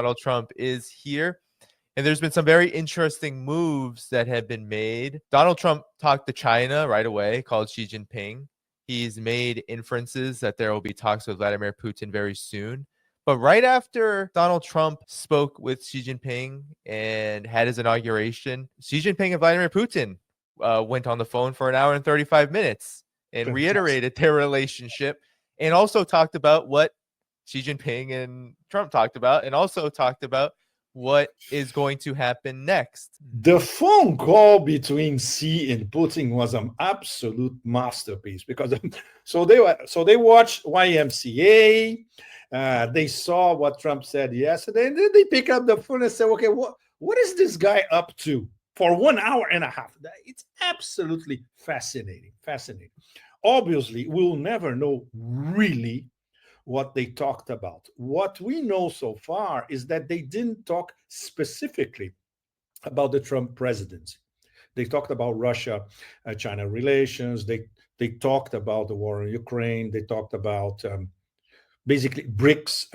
Donald Trump is here. And there's been some very interesting moves that have been made. Donald Trump talked to China right away, called Xi Jinping. He's made inferences that there will be talks with Vladimir Putin very soon. But right after Donald Trump spoke with Xi Jinping and had his inauguration, Xi Jinping and Vladimir Putin went on the phone for an hour and 35 minutes and reiterated their relationship and also talked about what Xi Jinping and Trump talked about, and also talked about what is going to happen next. The phone call between Xi and Putin was an absolute masterpiece because so they watched YMCA, they saw what Trump said yesterday, and then they pick up the phone and say, okay, what is this guy up to for 1 hour and a half? It's absolutely fascinating. Obviously, we'll never know really what they talked about. What we know so far is that they didn't talk specifically about the Trump presidency. They talked about Russia-China relations. They talked about the war in Ukraine. They talked about basically Brics,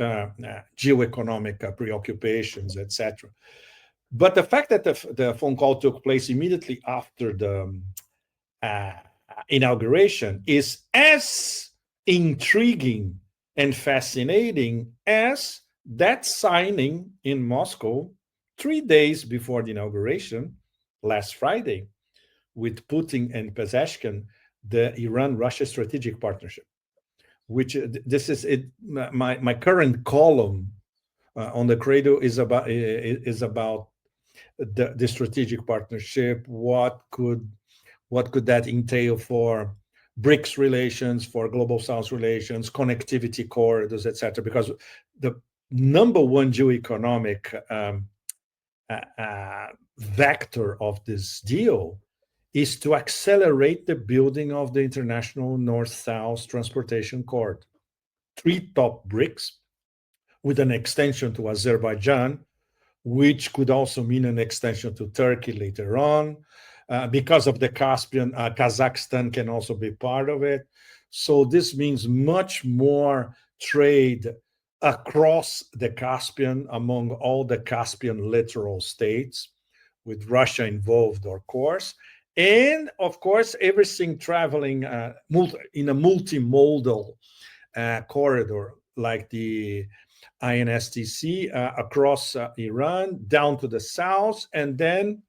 geoeconomic preoccupations, etc. But the fact that the phone call took place immediately after the inauguration is as intriguing and fascinating as that signing in Moscow 3 days before the inauguration, last Friday, with Putin and Pezeshkian, the Iran-Russia strategic partnership, which this is it. My current column on the Credo is about the strategic partnership. What could that entail for Brics relations, for Global South relations, connectivity corridors, etc.? Because the number one geoeconomic vector of this deal is to accelerate the building of the international north-south transportation corridor. 3 top Brics with an extension to Azerbaijan, which could also mean an extension to Turkey later on. Because of the Caspian, Kazakhstan can also be part of it. So this means much more trade across the Caspian among all the Caspian littoral states, with Russia involved, of course. And, of course, everything traveling in a multimodal corridor, like the INSTC across Iran, down to the south, and then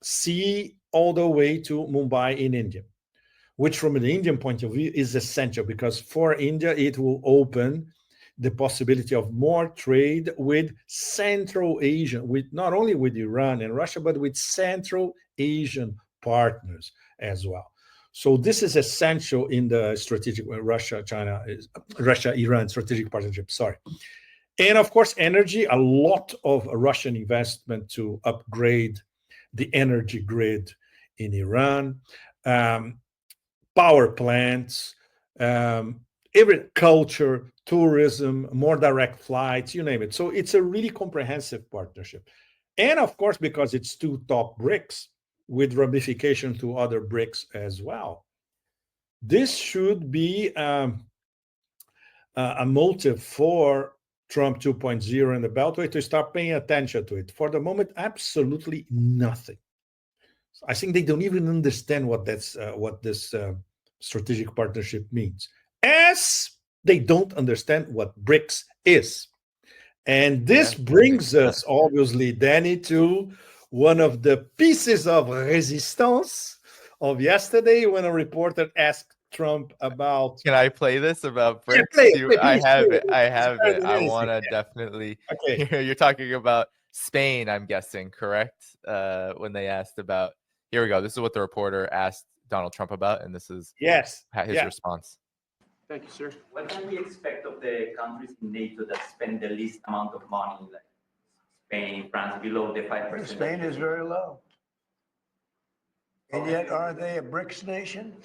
sea all the way to Mumbai in India, which from the Indian point of view is essential, because for India, it will open the possibility of more trade with Central Asia, with not only with Iran and Russia, but with Central Asian partners as well. So this is essential in the strategic Russia-Iran strategic partnership. Sorry. And of course, energy, a lot of Russian investment to upgrade the energy grid in Iran, power plants, culture, tourism, more direct flights, you name it. So it's a really comprehensive partnership. And of course, because it's 2 top Brics with ramification to other Brics as well, this should be a motive for Trump 2.0 and the Beltway to start paying attention to it. For the moment, absolutely nothing. I think they don't even understand what this strategic partnership means, as they don't understand what Brics is. And this brings us, obviously, Danny, to one of the pieces of resistance of yesterday, when a reporter asked Trump about... Can I play this about Brics? I have it. I want to definitely... Okay. You're talking about Spain, I'm guessing, correct? When they asked about... Here we go. This is what the reporter asked Donald Trump about, and this is his response. Thank you, sir. What can we expect of the countries in NATO that spend the least amount of money, like Spain, France, below the 5%? Spain is very low. And yet, are they a Brics nation?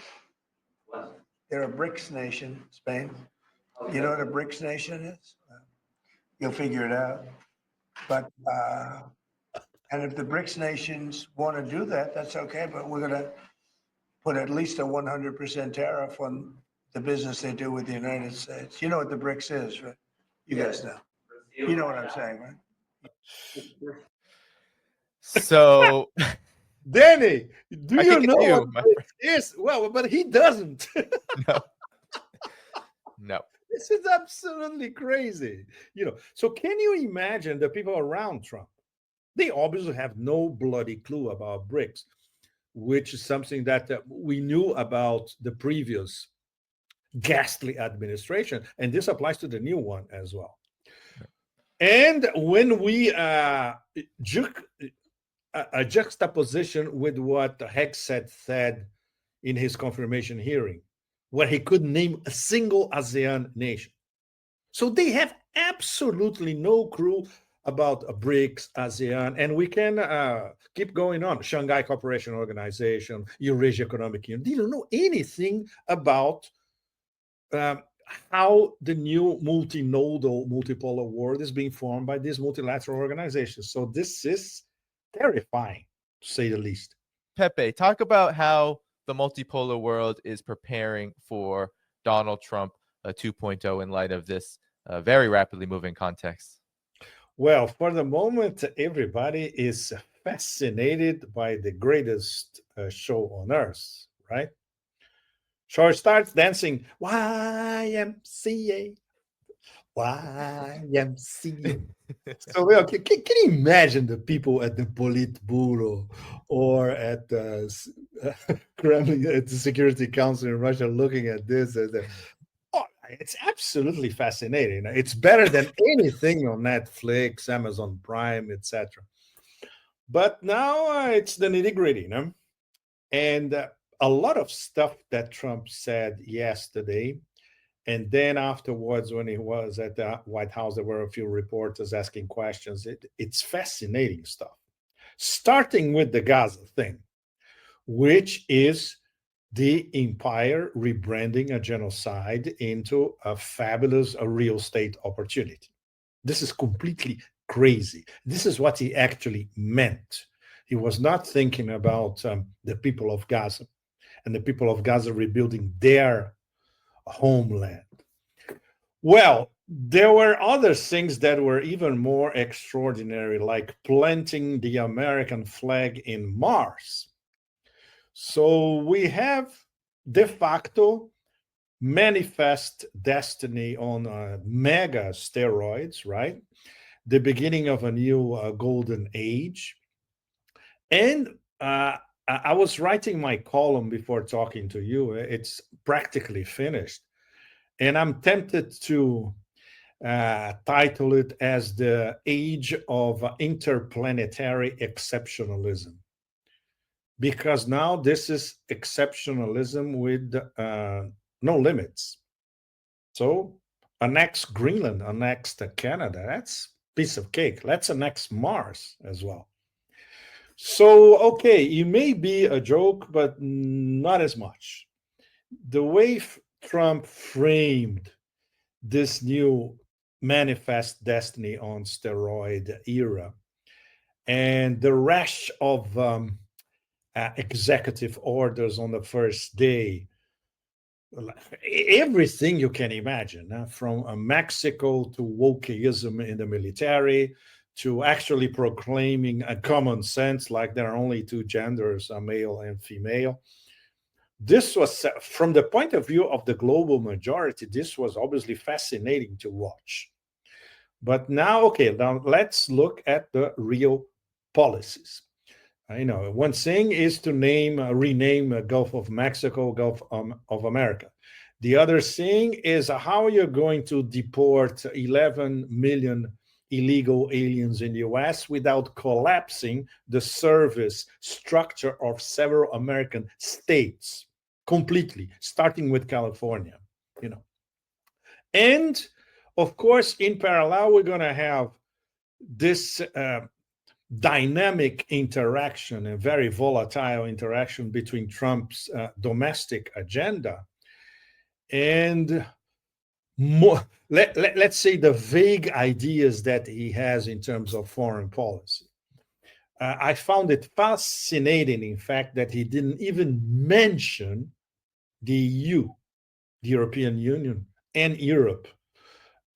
What? They're a Brics nation, Spain. Okay. You know what a Brics nation is? You'll figure it out. But, and if the Brics nations want to do that, that's okay, but we're going to put at least a 100% tariff on the business they do with the United States. You know what the Brics is, right? You guys know. You know what I'm saying, right? So Danny, do I you think know it's you, what my Brics is? Well, but he doesn't. no, no. This is absolutely crazy. So can you imagine the people around Trump? They obviously have no bloody clue about Brics, which is something that we knew about the previous ghastly administration, and this applies to the new one as well. And when we a juxtaposition with what Hegseth said in his confirmation hearing, where he couldn't name a single ASEAN nation. So they have absolutely no clue about BRICS, ASEAN, and we can keep going on. Shanghai Cooperation Organization, Eurasia Economic Union. They don't know anything about how the new multinodal, multipolar world is being formed by these multilateral organizations. So this is terrifying, to say the least. Pepe, talk about how the multipolar world is preparing for Donald Trump 2.0 in light of this very rapidly moving context. Well, for the moment, everybody is fascinated by the greatest show on earth, right? So it starts dancing YMCA, YMCA. So, well, can you imagine the people at the Politburo or at the Kremlin, at the Security Council in Russia looking at this? Oh, it's absolutely fascinating. It's better than anything on Netflix, Amazon Prime, etc. But now it's the nitty gritty, no? And a lot of stuff that Trump said yesterday, and then afterwards, when he was at the White House, there were a few reporters asking questions. It's fascinating stuff. Starting with the Gaza thing, which is the empire rebranding a genocide into a fabulous real estate opportunity. This is completely crazy. This is what he actually meant. He was not thinking about the people of Gaza and the people of Gaza rebuilding their homeland. Well, there were other things that were even more extraordinary, like planting the American flag in Mars. So we have de facto manifest destiny on mega steroids, right? The beginning of a new golden age. And I was writing my column before talking to you. It's practically finished. And I'm tempted to title it as the age of interplanetary exceptionalism. Because now this is exceptionalism with no limits. So annex Greenland, annex Canada, that's a piece of cake. Let's annex Mars as well. So, okay, it may be a joke, but not as much. The way Trump framed this new manifest destiny on steroid era and the rash of executive orders on the first day, everything you can imagine, from Mexico to wokeism in the military, to actually proclaiming a common sense, like there are only two genders, a male and female. This was, from the point of view of the global majority, this was obviously fascinating to watch. But now, okay, now let's look at the real policies. One thing is to rename Gulf of Mexico, Gulf of America. The other thing is how you're going to deport 11 million illegal aliens in the US without collapsing the service structure of several American states completely, starting with California, And of course, in parallel, we're going to have this dynamic interaction and very volatile interaction between Trump's domestic agenda and more, let's say, the vague ideas that he has in terms of foreign policy. I found it fascinating, in fact, that he didn't even mention the EU, the European Union, and Europe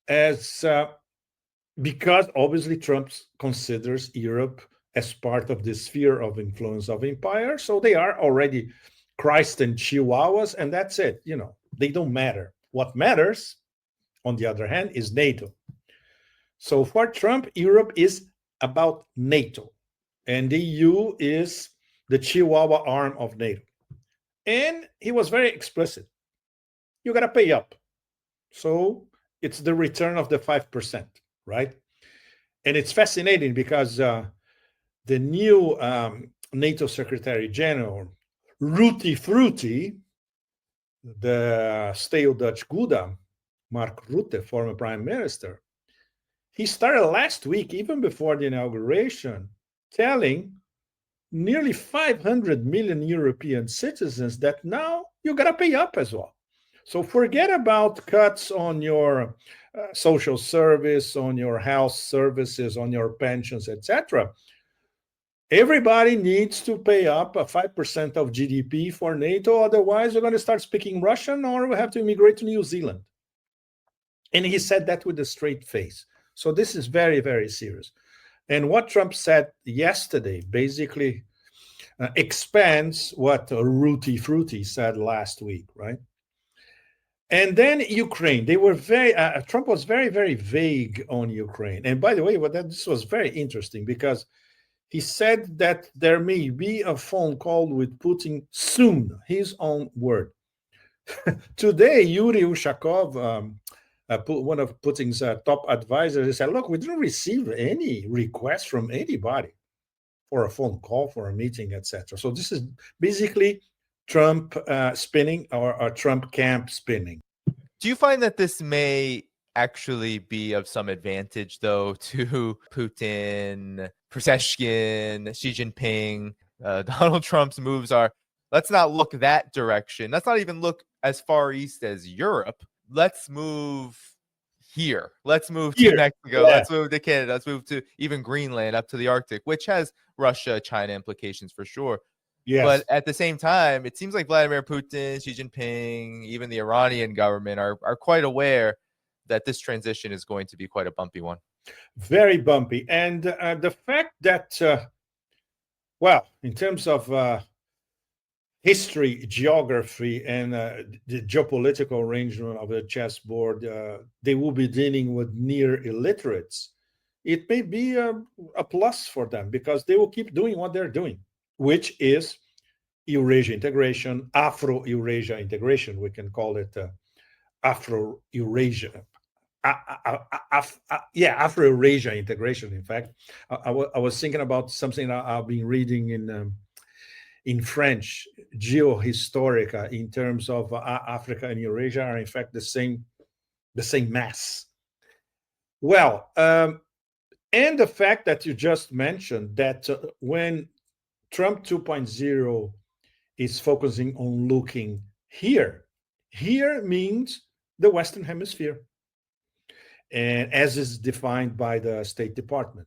as because obviously Trump considers Europe as part of the sphere of influence of empire. So they are already Christ and Chihuahuas, and that's it. They don't matter. What matters, on the other hand, is NATO. So for Trump, Europe is about NATO, and the EU is the Chihuahua arm of NATO. And he was very explicit. You got to pay up. So it's the return of the 5%, right? And it's fascinating because the new NATO Secretary General, Ruti Frutti, the stale Dutch Gouda, Mark Rutte, former prime minister, he started last week, even before the inauguration, telling nearly 500 million European citizens that now you got to pay up as well. So forget about cuts on your social service, on your health services, on your pensions, etc. Everybody needs to pay up a 5% of GDP for NATO. Otherwise, you're going to start speaking Russian or we have to immigrate to New Zealand. And he said that with a straight face. So this is very, very serious. And what Trump said yesterday basically expands what Ruti Frutti said last week, right? And then Ukraine, they were Trump was very, very vague on Ukraine. And by the way, this was very interesting because he said that there may be a phone call with Putin soon, his own word. Today, Yuri Ushakov, one of Putin's top advisors, he said, look, we didn't receive any request from anybody for a phone call, for a meeting, etc. So this is basically Trump spinning or Trump camp spinning. Do you find that this may actually be of some advantage, though, to Putin, Pezeshkian, Xi Jinping? Donald Trump's moves are, let's not look that direction. Let's not even look as far east as Europe. Let's move here. Let's move to Mexico. Yeah. Let's move to Canada. Let's move to even Greenland, up to the Arctic, which has Russia, China implications for sure. Yes. But at the same time, it seems like Vladimir Putin, Xi Jinping, even the Iranian government are quite aware that this transition is going to be quite a bumpy one. Very bumpy. And the fact that, in terms of history, geography, and the geopolitical arrangement of the chessboard, they will be dealing with near illiterates. It may be a plus for them because they will keep doing what they're doing, which is Eurasia integration, Afro-Eurasia integration. We can call it Afro-Eurasia. Afro-Eurasia integration. In fact, I was thinking about something I've been reading in French, Geohistorica, in terms of Africa and Eurasia are in fact the same mass. Well, and the fact that you just mentioned that when Trump 2.0 is focusing on looking here means the Western Hemisphere, and as is defined by the State Department,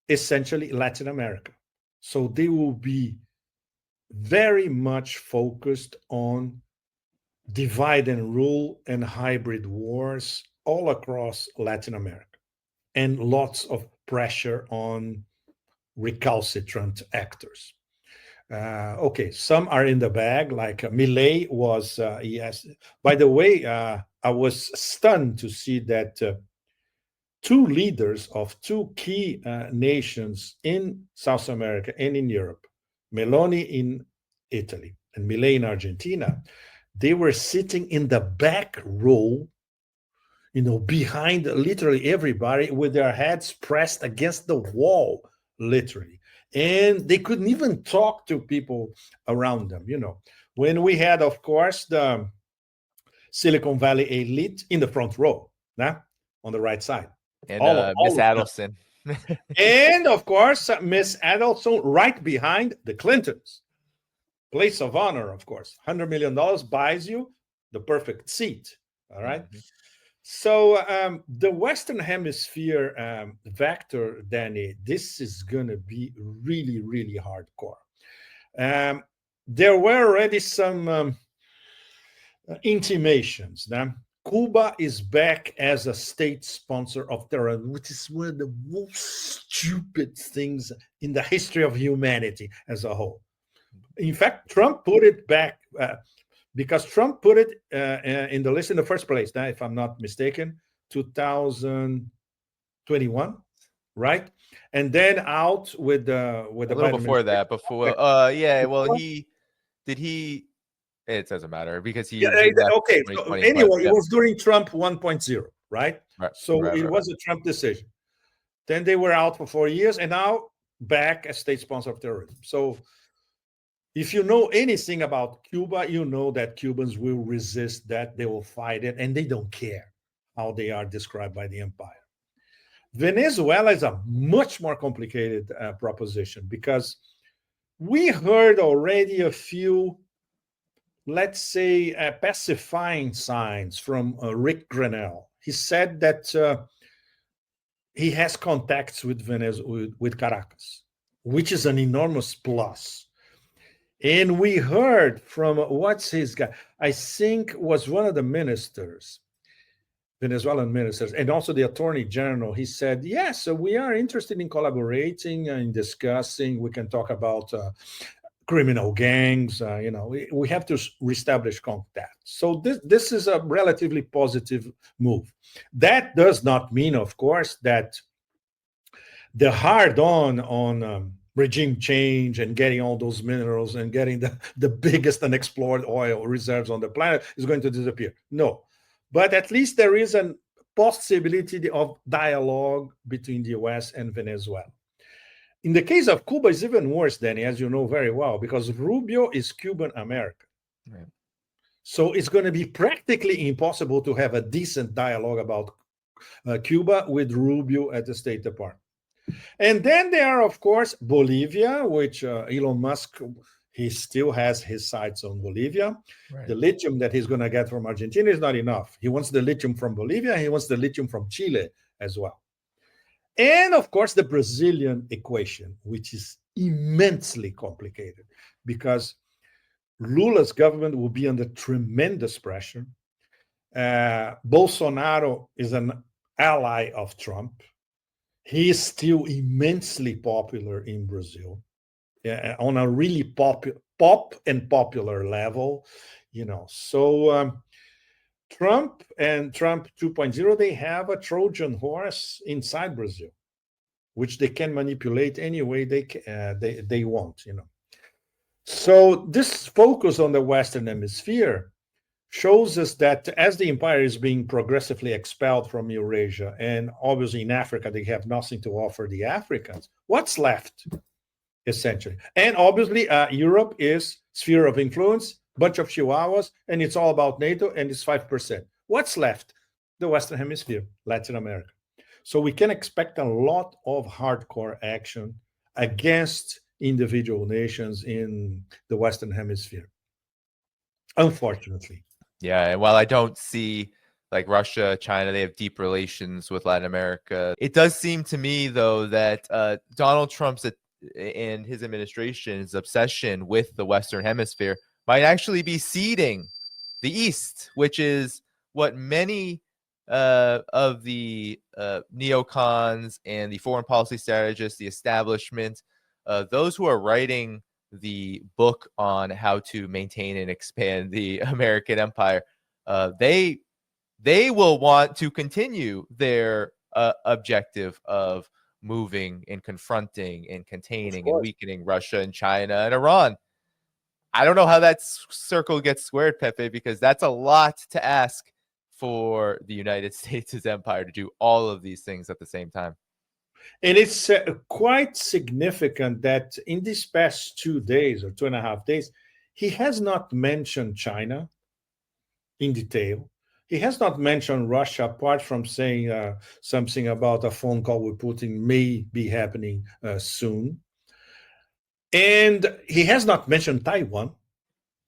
essentially Latin America. So they will be very much focused on divide and rule and hybrid wars all across Latin America, and lots of pressure on recalcitrant actors. Some are in the bag, like Milei was, yes. By the way, I was stunned to see that two leaders of two key nations in South America and in Europe, Meloni in Italy and Milei in Argentina, they were sitting in the back row, behind literally everybody with their heads pressed against the wall, literally. And they couldn't even talk to people around them, When we had, of course, the Silicon Valley elite in the front row, on the right side. And Miss Adelson. And, of course, Miss Adelson right behind the Clintons. Place of honor, of course. $100 million buys you the perfect seat, all right? Mm-hmm. So the Western Hemisphere vector, Danny, this is going to be really, really hardcore. There were already some intimations Cuba is back as a state sponsor of terrorism, which is one of the most stupid things in the history of humanity as a whole. In fact, Trump put it back because Trump put it in the list in the first place, now, if I'm not mistaken, 2021, right? And then out with the A little before that, yeah, well, it doesn't matter because he left okay. in So 2020, anyway, yeah. it was during Trump 1.0, right? Right, So right, it right, was a Trump decision. Then they were out for 4 years, and now back as state sponsor of terrorism. So if you know anything about Cuba, you know that Cubans will resist that, they will fight it, and they don't care how they are described by the empire. Venezuela is a much more complicated proposition because we heard already a few, let's say, pacifying signs from Rick Grenell. He said that he has contacts with Venezuela, with Caracas, which is an enormous plus. And we heard from what's his guy? I think was one of the ministers, Venezuelan ministers, and also the attorney general. He said, yes, so we are interested in collaborating and discussing. We can talk about criminal gangs. We have to reestablish contact. So this is a relatively positive move. That does not mean, of course, that the hard on regime change and getting all those minerals and getting the biggest unexplored oil reserves on the planet is going to disappear. No, but at least there is a possibility of dialogue between the US and Venezuela. In the case of Cuba, it's even worse, Danny, as you know very well, because Rubio is Cuban American. Right. So it's going to be practically impossible to have a decent dialogue about Cuba with Rubio at the State Department. And then there are, of course, Bolivia, which Elon Musk, he still has his sights on Bolivia. Right. The lithium that he's going to get from Argentina is not enough. He wants the lithium from Bolivia. He wants the lithium from Chile as well. And, of course, the Brazilian equation, which is immensely complicated because Lula's government will be under tremendous pressure. Bolsonaro is an ally of Trump. He is still immensely popular in Brazil, on a really pop and popular level, So Trump and Trump 2.0, they have a Trojan horse inside Brazil, which they can manipulate any way they want, So this focus on the Western Hemisphere shows us that as the empire is being progressively expelled from Eurasia, and obviously in Africa, they have nothing to offer the Africans, what's left, essentially? And obviously, Europe is sphere of influence, bunch of chihuahuas, and it's all about NATO, and it's 5%. What's left? The Western Hemisphere, Latin America. So we can expect a lot of hardcore action against individual nations in the Western Hemisphere, unfortunately. Yeah, and while I don't see like Russia, China, they have deep relations with Latin America, it does seem to me, though, that Donald Trump's and his administration's obsession with the Western Hemisphere might actually be seeding the East, which is what many of the neocons and the foreign policy strategists, the establishment, those who are writing the book on how to maintain and expand the American empire, they will want to continue their objective of moving and confronting and containing and weakening Russia and China and Iran. I don't know how that circle gets squared, Pepe, because that's a lot to ask for the United States' empire to do all of these things at the same time. And it's quite significant that in these past 2 days or 2.5 days, he has not mentioned China in detail. He has not mentioned Russia, apart from saying something about a phone call with Putin may be happening soon. And he has not mentioned Taiwan.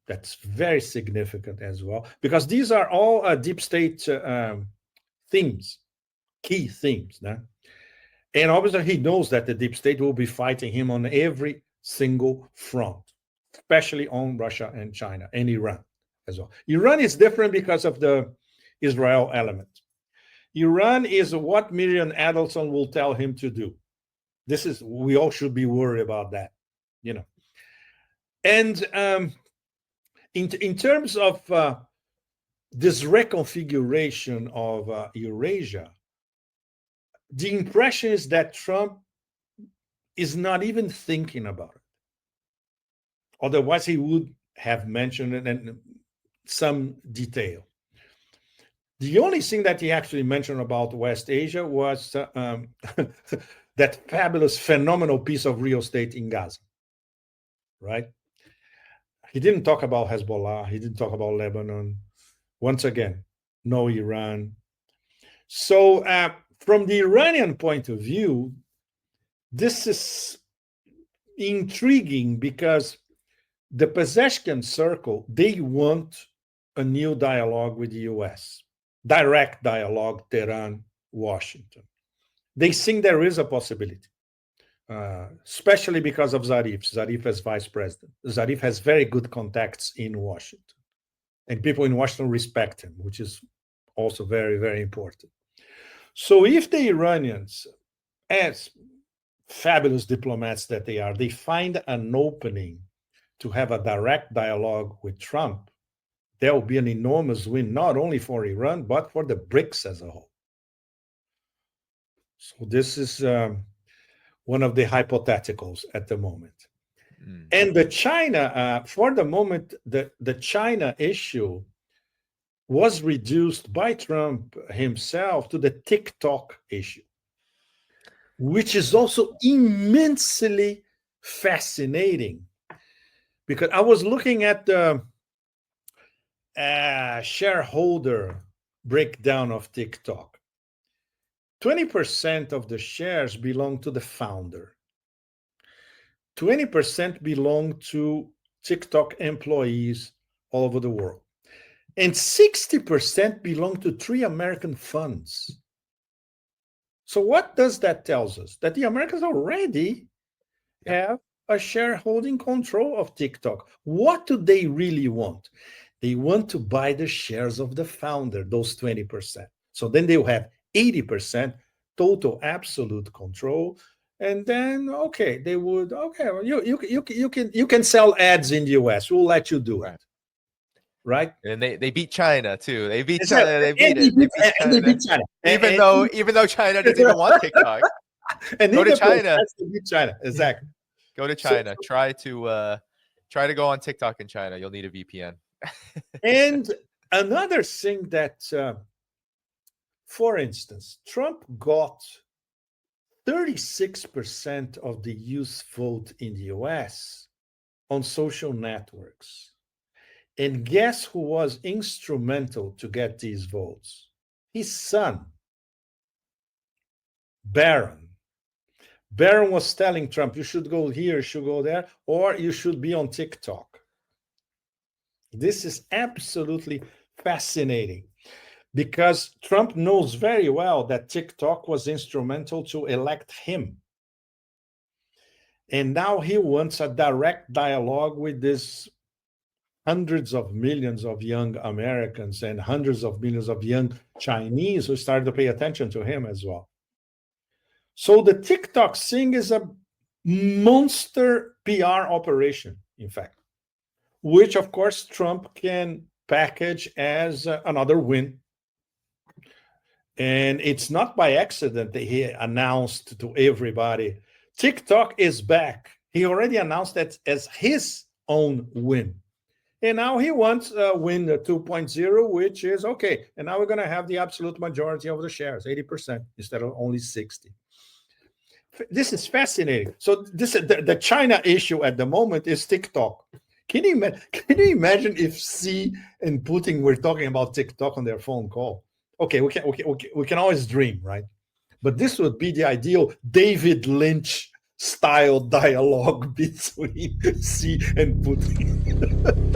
That's very significant as well, because these are all deep state themes, key themes. Né? And obviously, he knows that the deep state will be fighting him on every single front, especially on Russia and China and Iran as well. Iran is different because of the Israel element. Iran is what Miriam Adelson will tell him to do. We all should be worried about that, you know. And in terms of this reconfiguration of Eurasia, the impression is that Trump is not even thinking about it. Otherwise, he would have mentioned it in some detail. The only thing that he actually mentioned about West Asia was that fabulous, phenomenal piece of real estate in Gaza, right? He didn't talk about Hezbollah. He didn't talk about Lebanon. Once again, no Iran. So from the Iranian point of view, this is intriguing because the Pezeshkian circle, they want a new dialogue with the US, direct dialogue, Tehran, Washington. They think there is a possibility, especially because of Zarif. Zarif as vice president. Zarif has very good contacts in Washington, and people in Washington respect him, which is also very, very important. So if the Iranians, as fabulous diplomats that they are, they find an opening to have a direct dialogue with Trump, there will be an enormous win, not only for Iran, but for the Brics as a whole. So this is one of the hypotheticals at the moment. And the China, for the moment, the China issue was reduced by Trump himself to the TikTok issue, which is also immensely fascinating. Because I was looking at the shareholder breakdown of TikTok. 20% of the shares belong to the founder. 20% belong to TikTok employees all over the world. And 60% belong to 3 American funds. So what does that tell us? That the Americans already have a shareholding control of TikTok. What do they really want? They want to buy the shares of the founder, those 20%. So then they'll have 80% total absolute control. And then, okay, they would, okay, well, you can sell ads in the US. We'll let you do it. Right? And they beat China too. They beat Exactly. China. They beat it. They beat China. Even though China doesn't even want TikTok. And go to China. Beat China. Exactly. Go to China. Try to go on TikTok in China. You'll need a VPN. And another thing that, for instance, Trump got 36% of the youth vote in the US on social networks. And guess who was instrumental to get these votes? His son, Barron. Barron was telling Trump, you should go here, you should go there, or you should be on TikTok. This is absolutely fascinating because Trump knows very well that TikTok was instrumental to elect him. And now he wants a direct dialogue with this hundreds of millions of young Americans and hundreds of millions of young Chinese who started to pay attention to him as well. So the TikTok thing is a monster PR operation, in fact, which of course Trump can package as another win. And it's not by accident that he announced to everybody, TikTok is back. He already announced that as his own win. And now he wants win 2.0, which is okay. And now we're going to have the absolute majority of the shares, 80% instead of only 60. This is fascinating. So the China issue at the moment is TikTok. Can you imagine if Xi and Putin were talking about TikTok on their phone call? Okay, we can always dream, right? But this would be the ideal David Lynch style dialogue between Xi and Putin.